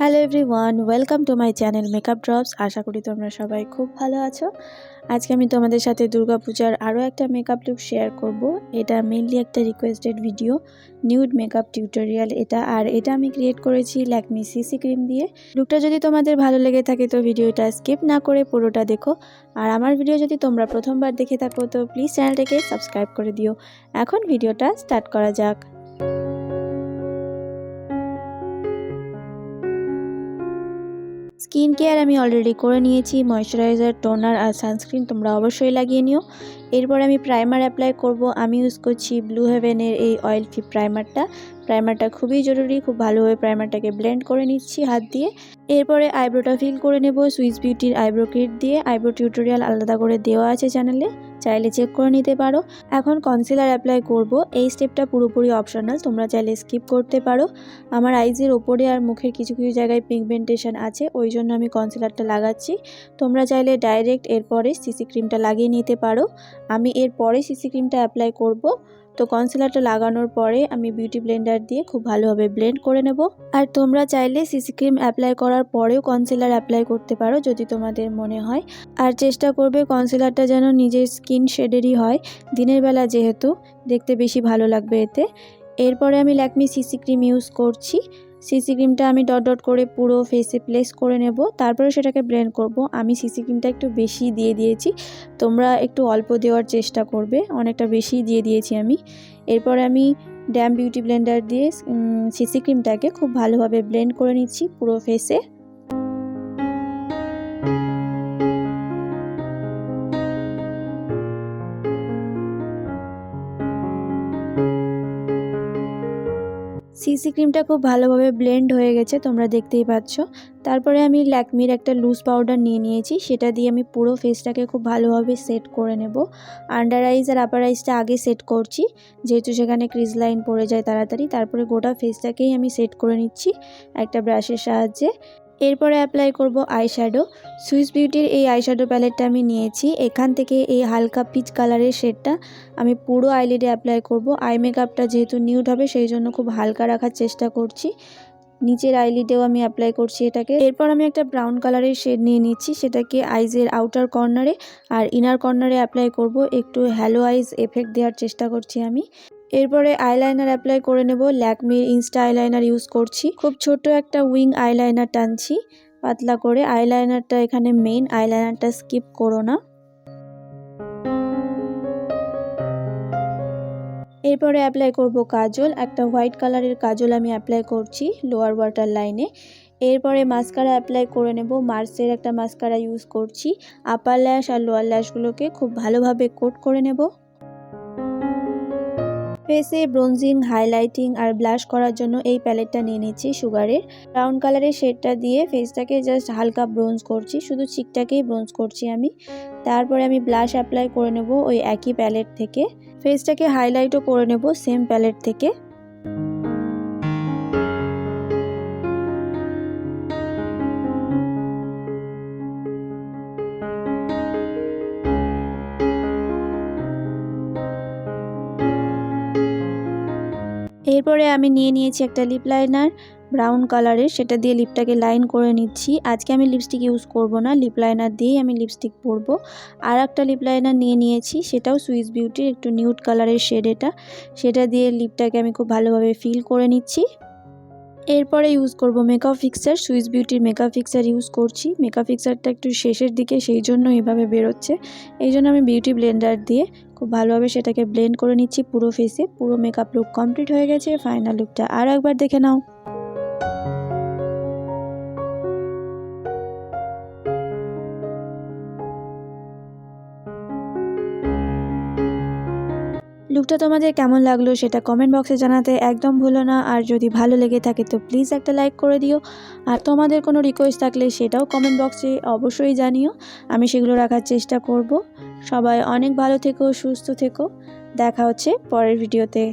Hello everyone, welcome to my channel makeup drops. আশা করি তোমরা সবাই খুব ভালো আছো। আজকে আমি তোমাদের সাথে দুর্গা পূজার আরও একটা মেকআপ লুক শেয়ার করব। এটা মেনলি একটা requested video, nude makeup tutorial এটা আমি ক্রিয়েট করেছি ল্যাকমি সিসি ক্রিম দিয়ে। লুকটা যদি তোমাদের ভালো লেগে থাকে তো ভিডিওটা স্কিপ না করে পুরোটা দেখো। আর আমার ভিডিও যদি তোমরা প্রথমবার দেখে থাকো তো প্লিজ চ্যানেলটাকে সাবস্ক্রাইব করে দিও। এখন ভিডিওটা স্টার্ট করা যাক। স্কিন কেয়ার আমি অলরেডি করে নিয়েছি, ময়শ্চারাইজার, টোনার আর সানস্ক্রিন তোমরা অবশ্যই লাগিয়ে নিও। এরপর আমি প্রাইমার অ্যাপ্লাই করব। আমি ইউজ করছি ব্লু হেভেনের এই অয়েল ফ্রি প্রাইমারটা খুবই জরুরি। খুব ভালোভাবে প্রাইমারটাকে ব্লেন্ড করে নিচ্ছি হাত দিয়ে। এরপরে আইব্রোটা ফিল করে নেব সুইস বিউটির আইব্রো কিট দিয়ে। আইব্রো টিউটোরিয়াল আলাদা করে দেওয়া আছে চ্যানেলে, চাইলে চেক করে নিতে পারো। এখন কনসিলার অ্যাপ্লাই করব। এই স্টেপটা পুরোপুরি অপশনাল, তোমরা চাইলে স্কিপ করতে পারো। আমার আইজের ওপরে আর মুখের কিছু কিছু জায়গায় পিগমেন্টেশন আছে, ওই জন্য আমি কনসিলারটা লাগাচ্ছি। তোমরা চাইলে ডাইরেক্ট এরপরে সিসি ক্রিমটা লাগিয়ে নিতে পারো। আমি এরপরে সিসি ক্রিমটা অ্যাপ্লাই করব। তো কনসিলারটা লাগানোর পরে আমি বিউটি ব্লেন্ডার দিয়ে খুব ভালোভাবে ব্লেন্ড করে নেব। আর তোমরা চাইলে সিসি ক্রিম অ্যাপ্লাই করার পরেও কনসিলার অ্যাপ্লাই করতে পারো যদি তোমাদের মনে হয়। আর চেষ্টা করবে কনসিলারটা যেন নিজের স্কিন শেডেরই হয়, দিনের বেলা যেহেতু দেখতে বেশি ভালো লাগবে এতে। এরপরে আমি ল্যাকমি সিসি ক্রিম ইউজ করছি। সিসি ক্রিমটা আমি ডট ডট করে পুরো ফেসে প্লেস করে নেব, তারপরে সেটাকে ব্লেন্ড করব। আমি সিসি ক্রিমটা একটু বেশি দিয়ে দিয়েছি, তোমরা একটু অল্প দেওয়ার চেষ্টা করবে, অনেকটা বেশি দিয়ে দিয়েছি আমি। এরপরে আমি ড্যাম বিউটি ব্লেন্ডার দিয়ে সিসি ক্রিমটাকে খুব ভালোভাবে ব্লেন্ড করে নিচ্ছি পুরো ফেসে। সিসি ক্রিমটা খুব ভালোভাবে ব্লেন্ড হয়ে গেছে, তোমরা দেখতেই পাচ্ছ। তারপরে আমি ল্যাকমির একটা লুজ পাউডার নিয়ে নিয়েছি, সেটা দিয়ে আমি পুরো ফেসটাকে খুব ভালোভাবে সেট করে নেব। আন্ডার আইজ আর আপার আইজটা আগে সেট করছি, যেহেতু সেখানে ক্রিজ লাইন পড়ে যায় তাড়াতাড়ি। তারপরে গোটা ফেসটাকেই আমি সেট করে নিচ্ছি একটা ব্রাশের সাহায্যে। এরপরে অ্যাপ্লাই করব আইশ্যাডো। সুইস বিউটির এই আইশ্যাডো প্যালেটটা আমি নিয়েছি, এখান থেকে এই হালকা পিচ কালারের শেডটা আমি পুরো আইলিডে অ্যাপ্লাই করব। আই মেকআপটা যেহেতু নিউড হবে সেই জন্য খুব হালকা রাখার চেষ্টা করছি। নিচের আইলিডেও আমি অ্যাপ্লাই করছি এটাকে। এরপর আমি একটা ব্রাউন কালারের শেড নিয়ে নিচ্ছি, সেটাকে আইজের আউটার কর্নারে আর ইনার কর্নারে অ্যাপ্লাই করব। একটু হ্যালো আইজ এফেক্ট দেওয়ার চেষ্টা করছি আমি। এরপরে আইলাইনার অ্যাপ্লাই করে নেব। ল্যাকমির ইনস্টা আইলাইনার ইউজ করছি, খুব ছোট একটা উইং আইলাইনার টানছি পাতলা করে। আইলাইনারটা এখানে মেইন, আইলাইনারটা স্কিপ করো না। এরপরে অ্যাপ্লাই করব কাজল। একটা হোয়াইট কালারের কাজল আমি অ্যাপ্লাই করছি লোয়ার ওয়াটার লাইনে। এরপরে মাস্কারা অ্যাপ্লাই করে নেব। মার্সের একটা মাস্কারা ইউজ করছি। আপার ল্যাশ আর লোয়ার ল্যাশগুলোকে খুব ভালোভাবে কোট করে নেব। ফেসে ব্রোনজিং, হাইলাইটিং আর ব্লাশ করার জন্য এই প্যালেটটা নিয়ে নিচ্ছি সুগারের। ব্রাউন কালারের শেডটা দিয়ে ফেসটাকে জাস্ট হালকা ব্রোঞ্জ করছি, শুধু চিকটাকেই ব্রোঞ্জ করছি আমি। তারপরে আমি ব্লাশ অ্যাপ্লাই করে নেব ওই একই প্যালেট থেকে। ফেসটাকে হাইলাইটও করে নেব সেম প্যালেট থেকে। এরপরে আমি নিয়ে নিয়েছি একটা লিপ লাইনার ব্রাউন কালারের, সেটা দিয়ে লিপটাকে লাইন করে নিচ্ছি। আজকে আমি লিপস্টিক ইউজ করব না, লিপ লাইনার দিয়েই আমি লিপস্টিক পরব। আর একটা লিপ লাইনার নিয়ে নিয়েছি, সেটাও সুইস বিউটির একটু নিউড কালারের শেড এটা, সেটা দিয়ে লিপটাকে আমি খুব ভালোভাবে ফিল করে নিচ্ছি। এরপরে ইউজ করব মেকআপ ফিক্সার। সুইস বিউটির মেকআপ ফিক্সার ইউজ করছি। মেকআপ ফিক্সারটা একটু শেষের দিকে, সেই জন্য এভাবে বেরোচ্ছে। এই জন্য আমি বিউটি ব্লেন্ডার দিয়ে খুব ভালোভাবে সেটাকে ব্লেন্ড করে নিচ্ছি পুরো ফেসে। পুরো মেকআপ লুক কমপ্লিট হয়ে গেছে। ফাইনাল লুকটা আরও একবার দেখে নাও। লুকটা তোমাদের কেমন লাগলো সেটা কমেন্ট বক্সে জানাতে একদম ভুলো না। আর যদি ভালো লেগে থাকে তো প্লিজ একটা লাইক করে দিও। আর তোমাদের কোনো রিকোয়েস্ট থাকলে সেটাও কমেন্ট বক্সে অবশ্যই জানিও, আমি সেগুলো রাখার চেষ্টা করব। সবাই অনেক ভালো থেকো, সুস্থ থেকো। দেখা হচ্ছে পরের ভিডিওতে।